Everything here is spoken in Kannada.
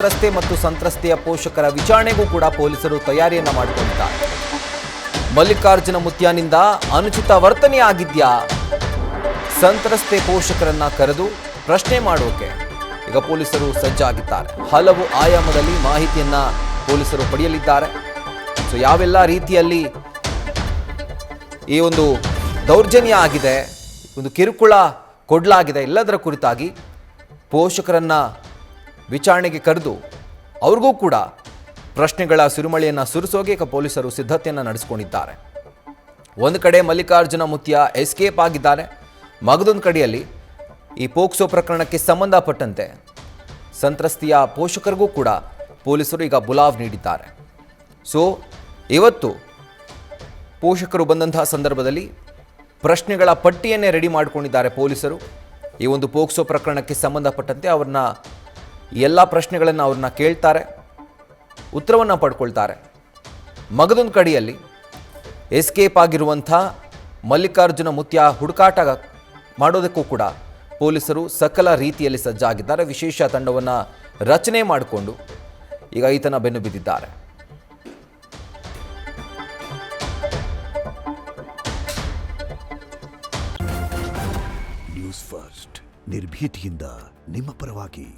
ಸಂತ್ರಸ್ತೆ ಮತ್ತು ಸಂತ್ರಸ್ತೆಯ ಪೋಷಕರ ವಿಚಾರಣೆಗೂ ಕೂಡ ಪೊಲೀಸರು ತಯಾರಿಯನ್ನ ಮಾಡಿಕೊಂಡಿದ್ದಾರೆ. ಮಲ್ಲಿಕಾರ್ಜುನ ಮುತ್ಯಾನಿಂದ ಅನುಚಿತ ವರ್ತನೆ ಆಗಿದ್ಯಾ? ಸಂತ್ರಸ್ತೆ ಪೋಷಕರನ್ನ ಕರೆದು ಪ್ರಶ್ನೆ ಮಾಡೋಕೆ ಈಗ ಪೊಲೀಸರು ಸಜ್ಜಾಗಿದ್ದಾರೆ. ಹಲವು ಆಯಾಮದಲ್ಲಿ ಮಾಹಿತಿಯನ್ನ ಪೊಲೀಸರು ಪಡೆಯಲಿದ್ದಾರೆ. ಸೊ ಯಾವೆಲ್ಲ ರೀತಿಯಲ್ಲಿ ಈ ಒಂದು ದೌರ್ಜನ್ಯ ಆಗಿದೆ, ಒಂದು ಕಿರುಕುಳ ಕೊಡಲಾಗಿದೆ, ಎಲ್ಲದರ ಕುರಿತಾಗಿ ಪೋಷಕರನ್ನ ವಿಚಾರಣೆಗೆ ಕರೆದು ಅವ್ರಿಗೂ ಕೂಡ ಪ್ರಶ್ನೆಗಳ ಸುರಿಮಳೆಯನ್ನು ಸುರಿಸೋಕೆ ಈಗ ಪೊಲೀಸರು ಸಿದ್ಧತೆಯನ್ನು ನಡೆಸಿಕೊಂಡಿದ್ದಾರೆ. ಒಂದು ಕಡೆ ಮಲ್ಲಿಕಾರ್ಜುನ ಮುತ್ಯ ಎಸ್ಕೇಪ್ ಆಗಿದ್ದಾರೆ, ಮಗದೊಂದು ಕಡೆಯಲ್ಲಿ ಈ ಪೋಕ್ಸೋ ಪ್ರಕರಣಕ್ಕೆ ಸಂಬಂಧಪಟ್ಟಂತೆ ಸಂತ್ರಸ್ತೆಯ ಪೋಷಕರಿಗೂ ಕೂಡ ಪೊಲೀಸರು ಈಗ ಬುಲಾವ್ ನೀಡಿದ್ದಾರೆ. ಸೊ ಇವತ್ತು ಪೋಷಕರು ಬಂದಂತಹ ಸಂದರ್ಭದಲ್ಲಿ ಪ್ರಶ್ನೆಗಳ ಪಟ್ಟಿಯನ್ನೇ ರೆಡಿ ಮಾಡಿಕೊಂಡಿದ್ದಾರೆ ಪೊಲೀಸರು. ಈ ಒಂದು ಪೋಕ್ಸೋ ಪ್ರಕರಣಕ್ಕೆ ಸಂಬಂಧಪಟ್ಟಂತೆ ಅವ್ರನ್ನ ಎಲ್ಲ ಪ್ರಶ್ನೆಗಳನ್ನು ಅವ್ರನ್ನ ಕೇಳ್ತಾರೆ, ಉತ್ತರವನ್ನು ಪಡ್ಕೊಳ್ತಾರೆ. ಮಗದೊಂದು ಕಡೆಯಲ್ಲಿ ಎಸ್ಕೇಪ್ ಆಗಿರುವಂಥ ಮಲ್ಲಿಕಾರ್ಜುನ ಮುತ್ಯ ಹುಡುಕಾಟ ಮಾಡೋದಕ್ಕೂ ಕೂಡ ಪೊಲೀಸರು ಸಕಲ ರೀತಿಯಲ್ಲಿ ಸಜ್ಜಾಗಿದ್ದಾರೆ. ವಿಶೇಷ ತಂಡವನ್ನು ರಚನೆ ಮಾಡಿಕೊಂಡು ಈಗ ಈತನ ಬೆನ್ನು ಬಿದ್ದಿದ್ದಾರೆ. ನ್ಯೂಸ್ ಫಸ್ಟ್ ನಿರ್ಭೀತಿಯಿಂದ ನಿಮ್ಮ ಪರವಾಗಿ.